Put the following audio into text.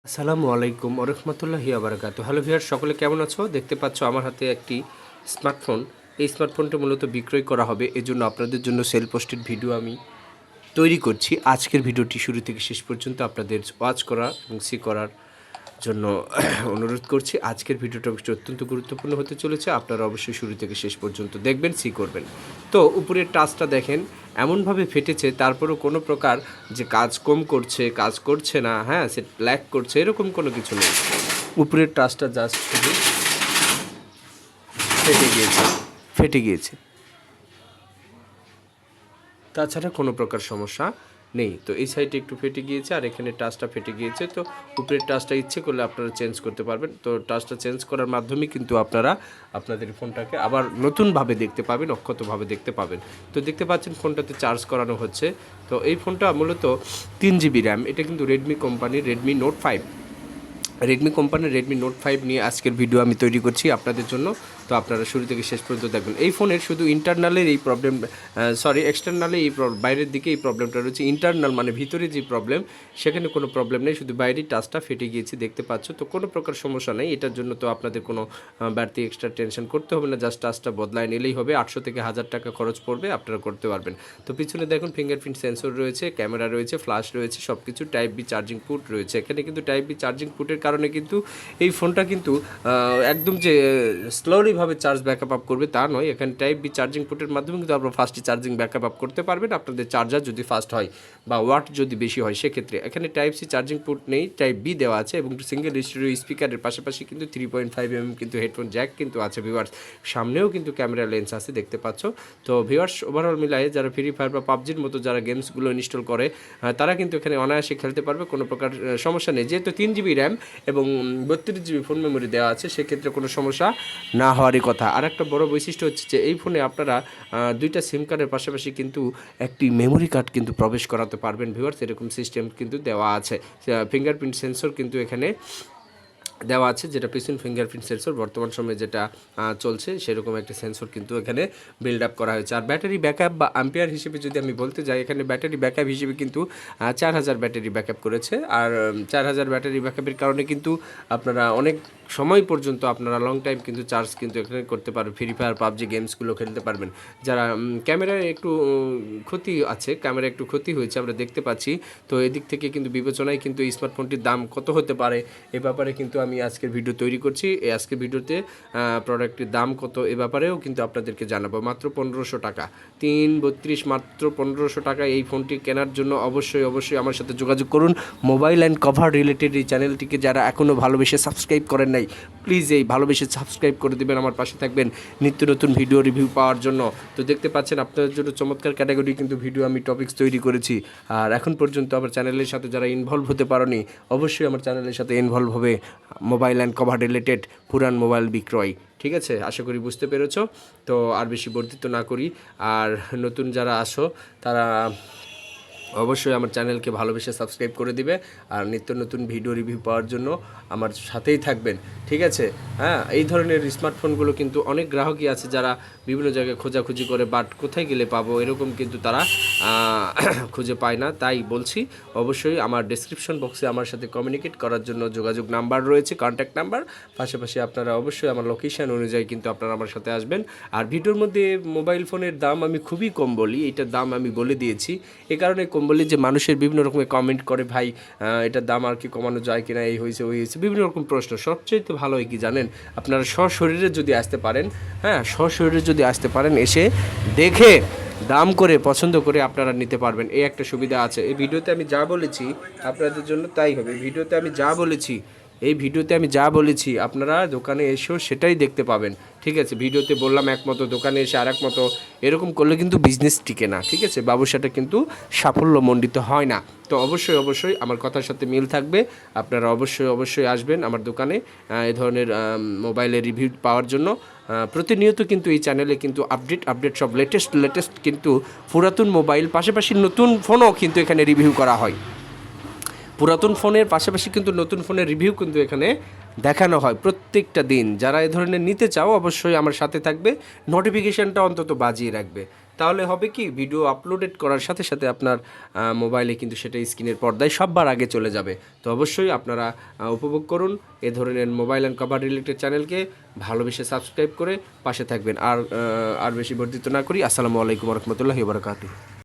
আসসালামু আলাইকুম ওরহমতুল্লাহি আবরাকাতু। হ্যালো ভিউয়ার, সকলে কেমন আছো? দেখতে পাচ্ছ আমার হাতে একটি স্মার্টফোন। এই স্মার্টফোনটা মূলত বিক্রয় করা হবে, এজন্য আপনাদের জন্য সেল পোস্টেড ভিডিও আমি তৈরি করছি। আজকের ভিডিওটি শুরু থেকে শেষ পর্যন্ত আপনাদের ওয়াচ করা এবং সি করার জন্য অনুরোধ করছি। আজকের ভিডিওটা অত্যন্ত গুরুত্বপূর্ণ হতে চলেছে, আপনারা অবশ্যই শুরু থেকে শেষ পর্যন্ত দেখবেন, সি করবেন। তো উপরের টাচটা দেখেন এমনভাবে ফেটেছে, তারপরেও কোনো প্রকার যে কাজ কম করছে, কাজ করছে না, হ্যাঁ সে ল্যাক করছে, এরকম কোনো কিছু নেই। উপরের টাচটা জাস্ট শুধু ফেটে গিয়েছে, তাছাড়া কোনো প্রকার সমস্যা নেই। তো এই সাইডে একটু ফেটে গিয়েছে আর এখানে টাচটা ফেটে গিয়েছে। তো উপরের টাচটা ইচ্ছে করলে আপনারা চেঞ্জ করতে পারবেন। তো টাচটা চেঞ্জ করার মাধ্যমে কিন্তু আপনারা আপনাদের ফোনটাকে আবার নতুনভাবে দেখতে পাবেন, অক্ষতভাবে দেখতে পাবেন। তো দেখতে পাচ্ছেন ফোনটাতে চার্জ করানো হচ্ছে। তো এই ফোনটা মূলত 3 GB র্যাম। এটা কিন্তু রেডমি কোম্পানির রেডমি নোট 5 নিয়ে আজকের ভিডিও আমি তৈরি করছি আপনাদের জন্য। তো আপনারা শুরু থেকে শেষ পর্যন্ত দেখবেন। এই ফোনের শুধু ইন্টারনালের এই প্রবলেম, এক্সটার্নালে এই বাইরের দিকে এই প্রবলেমটা রয়েছে। ইন্টারনাল মানে ভিতরে যে প্রবলেম, সেখানে কোনো প্রবলেম নেই, শুধু বাইরের টাচটা ফেটে গিয়েছে দেখতে পাচ্ছ। তো কোনো প্রকার সমস্যা নেই, এটার জন্য তো আপনাদের কোনো বাড়তি এক্সট্রা টেনশন করতে হবে না, জাস্ট টাচটা বদলায় নিলেই হবে। 800 থেকে 1000 টাকা খরচ পড়বে, আপনারা করতে পারবেন। তো পিছনে দেখুন ফিঙ্গারপ্রিন্ট সেন্সর রয়েছে, ক্যামেরা রয়েছে, ফ্ল্যাশ রয়েছে, সব কিছু। টাইপ বি চার্জিং পোর্ট রয়েছে এখানে, কিন্তু টাইপ বি চার্জিং পোর্টের কারণে কিন্তু এই ফোনটা কিন্তু একদম যে স্লোলিভাবে চার্জ ব্যাকআপ আপ করবে তা নয়। এখানে টাইপ বি চার্জিং পোর্টের মাধ্যমে কিন্তু আপনারা ফাস্টলি চার্জিং ব্যাকআপ আপ করতে পারবেন, আপনাদের চার্জার যদি ফাস্ট হয় বা ওয়াট যদি বেশি হয় সেক্ষেত্রে। এখানে টাইপ সি চার্জিং পোর্ট নেই, টাইপ বি দেওয়া আছে এবং সিঙ্গেল স্টুডিও স্পিকারের পাশাপাশি কিন্তু 3.5 mm কিন্তু হেডফোন জ্যাক কিন্তু আছে ভিউয়ার্স। সামনেও কিন্তু ক্যামেরা লেন্স আছে দেখতে পাচ্ছ। তো ভিউয়ার্স, ওভারঅল মিলায়ে যারা ফ্রি ফায়ার বা পাবজির মতো যারা গেমসগুলো ইনস্টল করে তারা কিন্তু এখানে অনায়াসে খেলতে পারবে, কোনো প্রকার সমস্যা নেই। যেহেতু 3 GB র্যাম এবং 32 GB ফোন মেমোরি দেওয়া আছে, সেক্ষেত্রে কোনো সমস্যা না হওয়ারই কথা। আর একটা বড় বৈশিষ্ট্য হচ্ছে যে এই ফোনে আপনারা 2টা সিম কার্ডের পাশাপাশি কিন্তু একটি মেমোরি কার্ড কিন্তু প্রবেশ করাতে পারবেন ভিউয়ার্স, এরকম সিস্টেম কিন্তু দেওয়া আছে। ফিঙ্গারপ্রিন্ট সেন্সর কিন্তু এখানে দেওয়া আছে, যেটা পিছন ফিঙ্গারপ্রিন্ট সেন্সর বর্তমান সময়ে যেটা চলছে সেরকম একটা সেন্সর কিন্তু এখানে বিল্ড আপ করা হয়েছে। আর ব্যাটারি ব্যাকআপ বা অ্যাম্পিয়ার হিসেবে যদি আমি বলতে যাই, এখানে ব্যাটারি ব্যাকআপ হিসেবে কিন্তু 4000 ব্যাটারি ব্যাকআপ করেছে। আর 4000 ব্যাটারি ব্যাকআপের কারণে কিন্তু আপনারা অনেক সময় পর্যন্ত আপনারা লং টাইম কিন্তু চার্জ কিন্তু এখানে করতে পারবেন, ফ্রি ফায়ার পাবজি গেমসগুলো খেলতে পারবেন। যারা ক্যামেরায় একটু ক্ষতি আছে, ক্যামেরা একটু ক্ষতি হয়েছে আমরা দেখতে পাচ্ছি। তো এদিক থেকে কিন্তু বিবেচনায় কিন্তু এই স্মার্টফোনটির দাম কত হতে পারে এ ব্যাপারে কিন্তু আমি আজকের ভিডিও তৈরি করছি। এই আজকের ভিডিওতে প্রোডাক্টের দাম কত এ ব্যাপারেও কিন্তু আপনাদেরকে জানাবো। মাত্র 1500 টাকা, 332, মাত্র 1500 টাকা এই ফোনটি কেনার জন্য অবশ্যই আমার সাথে যোগাযোগ করুন। মোবাইল অ্যান্ড কভার রিলেটেড এই চ্যানেলটিকে যারা এখনও ভালোবেসে সাবস্ক্রাইব করেন নাই, প্লিজ এই ভালোবেসে সাবস্ক্রাইব করে দেবেন, আমার পাশে থাকবেন নিত্য নতুন ভিডিও রিভিউ পাওয়ার জন্য। তো দেখতে পাচ্ছেন আপনাদের জন্য চমৎকার ক্যাটাগরি কিন্তু ভিডিও আমি টপিকস তৈরি করেছি। আর এখন পর্যন্ত আমার চ্যানেলের সাথে যারা ইনভলভ হতে পারোনি, অবশ্যই আমার চ্যানেলের সাথে ইনভলভ হবে। মোবাইল অ্যান্ড কভার রিলেটেড পুরান মোবাইল বিক্রয়, ঠিক আছে? আশা করি বুঝতে পেরেছো। তো আর বেশি বর্ধিত না করি, আর নতুন যারা আসো তারা অবশ্যই আমার চ্যানেলকে ভালোবেসে সাবস্ক্রাইব করে দিবে, আর নিত্য নতুন ভিডিও রিভিউ পাওয়ার জন্য আমার সাথেই থাকবেন, ঠিক আছে? হ্যাঁ, এই ধরনের স্মার্টফোনগুলো কিন্তু অনেক গ্রাহকই আছে যারা বিভিন্ন জায়গায় খোঁজাখুঁজি করে, বাট কোথায় গেলে পাবো এরকম কিন্তু তারা খুঁজে পায় না। তাই বলছি, অবশ্যই আমার ডেসক্রিপশন বক্সে আমার সাথে কমিউনিকেট করার জন্য যোগাযোগ নাম্বার রয়েছে, কন্ট্যাক্ট নাম্বার। পাশাপাশি আপনারা অবশ্যই আমার লোকেশান অনুযায়ী কিন্তু আপনারা আমার সাথে আসবেন। আর ভিডিওর মধ্যে মোবাইল ফোনের দাম আমি খুবই কম বলি, এটার দাম আমি বলে দিয়েছি। এ কারণে কম বলি যে মানুষের বিভিন্ন রকমের কমেন্ট করে, ভাই এটার দাম আর কি কমানো যায় কিনা, এই হয়েছে ওই হয়েছে, বিভিন্ন রকম প্রশ্ন। সবচেয়ে তো ভালো হয় কি জানেন, আপনারা সশরীরে যদি আসতে পারেন, হ্যাঁ সশরীরে যদি আসতে পারেন, এসে দেখে দাম করে পছন্দ করে আপনারা নিতে পারবেন, এই একটা সুবিধা আছে। এই ভিডিওতে আমি যা বলেছি আপনাদের জন্য তাই হবে। এই ভিডিওতে আমি যা বলেছি আপনারা দোকানে এসেও সেটাই দেখতে পাবেন, ঠিক আছে? ভিডিওতে বললাম একমতো, দোকানে এসে আর এক মতো, এরকম করলে কিন্তু বিজনেস টিকে না, ঠিক আছে? ব্যবসাটা কিন্তু সাফল্যমণ্ডিত হয় না। তো অবশ্যই আমার কথার সাথে মিল থাকবে। আপনারা অবশ্যই আসবেন আমার দোকানে এই ধরনের মোবাইলের রিভিউ পাওয়ার জন্য। প্রতিনিয়ত কিন্তু এই চ্যানেলে কিন্তু আপডেট সব লেটেস্ট কিন্তু পুরাতন মোবাইল, পাশাপাশি নতুন ফোনও কিন্তু এখানে রিভিউ করা হয়। পুরাতন ফোনের পাশাপাশি কিন্তু নতুন ফোনের রিভিউ কিন্তু এখানে দেখানো হয় প্রত্যেকটা দিন। যারা এই ধরনের নিতে চাও অবশ্যই আমার সাথে থাকবে, নোটিফিকেশানটা অন্তত বাজিয়ে রাখবে, তাহলে হবে কি ভিডিও আপলোডেড করার সাথে সাথে আপনার মোবাইলে কিন্তু সেটা স্ক্রিনের পর্দায় সববার আগে চলে যাবে। তো অবশ্যই আপনারা উপভোগ করুন এ ধরনের মোবাইল অ্যান্ড কভার রিলেটেড চ্যানেলকে, ভালোবেসে সাবস্ক্রাইব করে পাশে থাকবেন। আর বেশি বর্ধিত না করি, আসসালামু আলাইকুম রহমতুল্লাহি বারাকাতুহু।